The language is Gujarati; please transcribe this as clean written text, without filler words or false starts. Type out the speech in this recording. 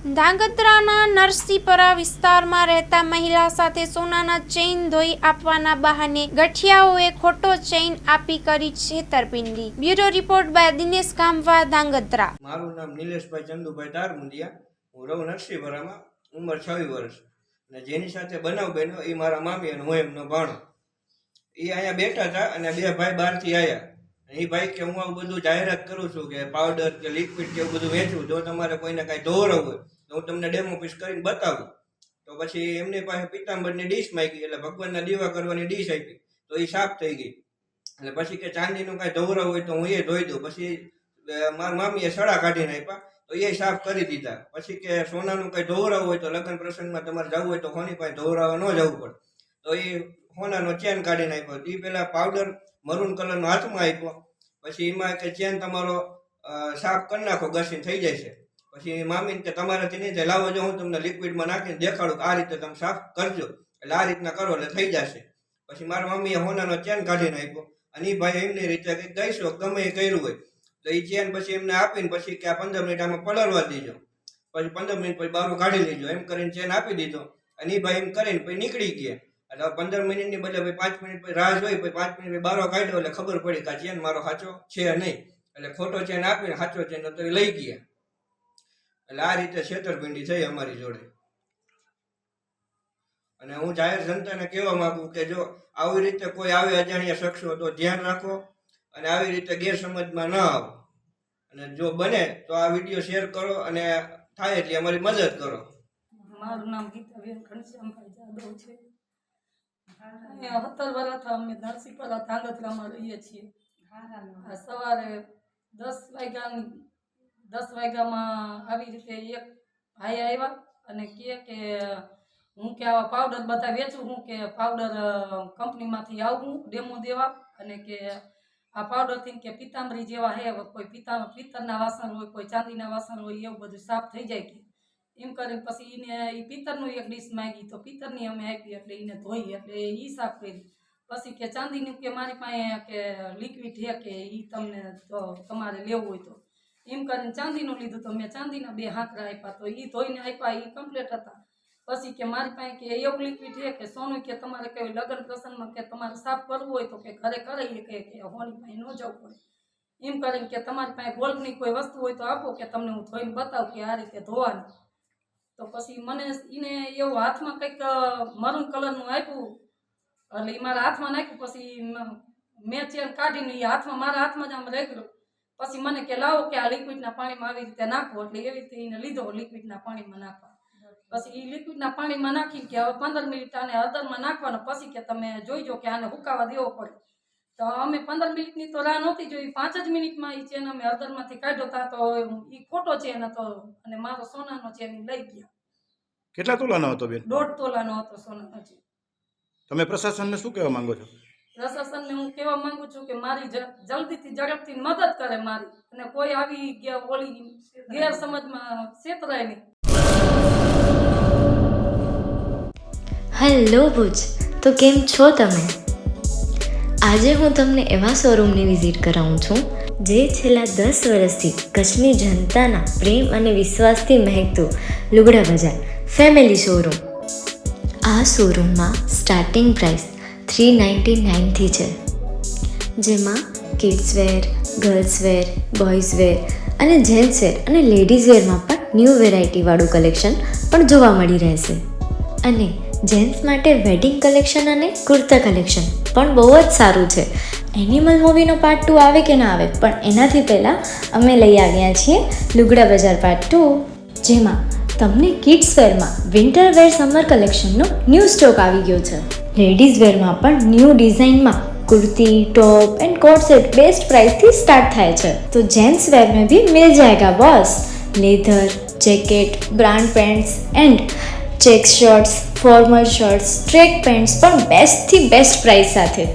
ધાંગધ્રાના નરસીપરા વિસ્તારમાં રહેતા મહિલા સાથે સોનાના ચેઇન ધોઈ આપવાના બહાને ગઠિયાઓએ ખોટો ચેઇન આપી કરી છેતરપિંડી। Bureau report by Dinesh ગામવા, Dhrangadhra. મારું નામ નિલેશભાઈ ચંદુભાઈ તારમુંડિયા। હું રહું નરસીપરામાં, ઉંમર 26 વર્ષ। અને જેની સાથે બનાવ બન્યો એ મારા મામી અને હું એમનો ભાણો। એ અહીંયા બેઠા હતા અને બે ભાઈ બહારથી આવ્યા। એ ભાઈ કે હું આવું બધું જાહેરાત કરું છું કે પાવડર કે લિક્વિડ કે એવું બધું વેચું, જો તમારે કોઈને કાંઈ ધોવરાવું હોય તો હું તમને ડેમો પીસ કરીને બતાવું। તો પછી એમની પાસે પિત્તાંબરની ડીશ માંગી, એટલે ભગવાનના દીવા કરવાની ડીશ આપી, તો એ સાફ થઈ ગઈ। એટલે પછી કે ચાંદીનું કાંઈ ધોવરાવું હોય તો હું એ ધોઈ દઉં। પછી મારા મામીએ સડા કાઢીને આપ્યા, તો એ સાફ કરી દીધા। પછી કે સોનાનું કંઈ ધોવરાવું હોય તો લગ્ન પ્રસંગમાં તમારે જવું હોય તો કોની પાસે ધોવરાવા ન જવું પડે, તો એ સોનાનો ચેન કાઢીને આપ્યો। એ પહેલાં પાવડર મરૂન કલરનો હાથમાં આપ્યો, પછી એમાં કે ચેન તમારો સાફ કરી નાખો, ઘસીને થઈ જાય છે। પછી મામીને કે તમારાથી નહીં થાય, લાવો જો હું તમને લિક્વિડમાં નાખીને દેખાડું કે આ રીતે તમે સાફ કરજો, એટલે આ રીતના કરો એટલે થઈ જશે। પછી મારા મમ્મીએ સોનાનો ચેન કાઢીને આપ્યો, અને એ ભાઈ એમની રીતે કંઈક ગઈશો ગમે એ કર્યું હોય તો એ ચેન પછી એમને આપીને પછી કે આ 15 મિનિટ આમાં પલળવા દીજો, પછી 15 મિનિટ પછી બારું કાઢી લેજો, એમ કરીને ચેન આપી દીધો। અને એ ભાઈ એમ કરીને પછી નીકળી ગયા। એટલે 15 મિનિટની બદલે 5 મિનિટ પછી રાહ જોઈ, પછી 5 મિનિટ બારો કાઢ્યો એટલે ખબર પડી કે આ ચેન મારો સાચો છે નહીં, એટલે ખોટો ચેન આપીને સાચો ચેન તો એ લઈ ગયા। એટલે આ રીતે છેતરપિંડી થઈ અમારી જોડે। અને હું જાહેર જનતાને કહેવા માંગુ કે જો આવી રીતે કોઈ આવે અજાણ્યા શખ્સો તો ધ્યાન રાખો અને આવી રીતે ગેરસમજમાં ન આવો, અને જો બને તો આ વિડીયો શેર કરો અને થાય એટલી અમારી મદદ કરો। મારું નામ ગીતાબેન ઘનશ્યામભાઈ જાદવ છે। 17 વર્ષથી અમે નરસીપરા ધાંગધ્રામાં રહીએ છીએ। સવારે 10 વાગ્યામાં આવી રીતે એક ભાઈ આવ્યા અને કે હું કે આવા પાવડર બધા વેચું, હું કે પાવડર કંપનીમાંથી આવું ડેમો દેવા, અને કે આ પાવડરથી કે પિત્તાંબરી જેવા હે, કોઈ પિત્તરના વાસણ હોય, કોઈ ચાંદીના વાસણ હોય, એવું બધું સાફ થઈ જાય કે એમ કરીને પછી એને એ પિત્તરનું એક ડીશ માંગી, તો પિત્તરની અમે આપી, એટલે એને ધોઈ, એટલે એ સાફ કરી। પછી કે ચાંદીનું કે મારી પાસે કે લિક્વિડ છે કે એ તમને તો તમારે લેવું હોય તો એમ કરીને ચાંદીનું લીધું, તો મેં ચાંદીના 2 હાંકરા આપ્યા, તો એ ધોઈને આપ્યા, એ કમ્પ્લીટ હતા। પછી કે મારી પાસે કે એવું લિક્વિડ છે કે સોનું કે તમારે કઈ લગ્ન પ્રસંગમાં કે તમારે સાફ કરવું હોય તો કે ઘરે કરાવીએ કે હોની પાસે ન જવું પડે, એમ કરીને કે તમારી પાસે ગોલ્ડની કોઈ વસ્તુ હોય તો આપો કે તમને હું ધોઈને બતાવું કે આ રીતે ધોવાનું। તો પછી મને એને એવું હાથમાં કંઈક મરૂન કલરનું આપ્યું, એટલે એ મારા હાથમાં નાખ્યું। પછી મેં ચેન કાઢીને એ હાથમાં મારા હાથમાં જ આમ રહી ગયો। પછી મને કે લાવો કે આ લિક્વિડના પાણીમાં આવી રીતે નાખો, એટલે એવી રીતે એને લીધો લિક્વિડના પાણીમાં નાખવા। પછી એ લિક્વિડના પાણીમાં નાખી કે હવે 15 મિનિટ આને હળદરમાં નાખવાનો, પછી કે તમે જોઈજો કે આને હુકાવા દેવો પડે। તો અમે 15 મિનિટની તો રાહ નહોતી જોઈ, 5 જ મિનિટમાં એ ચેન અમે હળદરમાંથી કાઢ્યો તા, તો એ ખોટો ચેન હતો અને મારો સોનાનો ચેન લઈ ગયા। કેટલા તોલાનો હતો બેન? 1.5 તોલાનો હતો સોનાનો ચેન। તમે પ્રશાસનને શું કહેવા માંગો છો? પ્રશાસનને હું કહેવા માંગુ છું કે મારી જલ્દીથી ઝડપથી મદદ કરે મારી, અને કોઈ આવી ઓલી ગેરસમજમાં છેતરાય નહીં। હેલો ભુજ, તો કેમ છો તમે? આજે હું તમને એવા શોરૂમની વિઝિટ કરાવું છું જે છેલ્લા 10 વર્ષથી કચ્છની જનતાના પ્રેમ અને વિશ્વાસથી મહેકતું લુગડા બજાર ફેમિલી શોરૂમ। આ શોરૂમમાં સ્ટાર્ટિંગ પ્રાઇસ 399થી છે, જેમાં kids wear, girls wear, boys wear અને જેન્ટ્સ વેર અને લેડીઝ વેરમાં પણ ન્યૂ વેરાયટીવાળું કલેક્શન પણ જોવા મળી રહેશે। અને જેન્ટ્સ માટે વેડિંગ કલેક્શન અને કુર્તા કલેક્શન પણ બહુ જ સારું છે। એનિમલ મૂવીનો પાર્ટ 2 આવે કે ના આવે, પણ એનાથી પહેલાં અમે લઈ આવ્યા છીએ લુગડા બજાર પાર્ટ 2, જેમાં તમને કિડ્સ વેરમાં વિન્ટર વેર સમર કલેક્શનનો ન્યૂ સ્ટોક આવી ગયો છે। લેડીઝ વેરમાં પણ ન્યૂ ડિઝાઇનમાં kurti, top and coat set best price थी स्टार्ट थाय छे। तो जेंट्स वेर में भी मिल जाएगा boss, leather, jacket, brand pants and check shirts, formal shirts, track pants पर बेस्ट थी बेस्ट प्राइस साथे।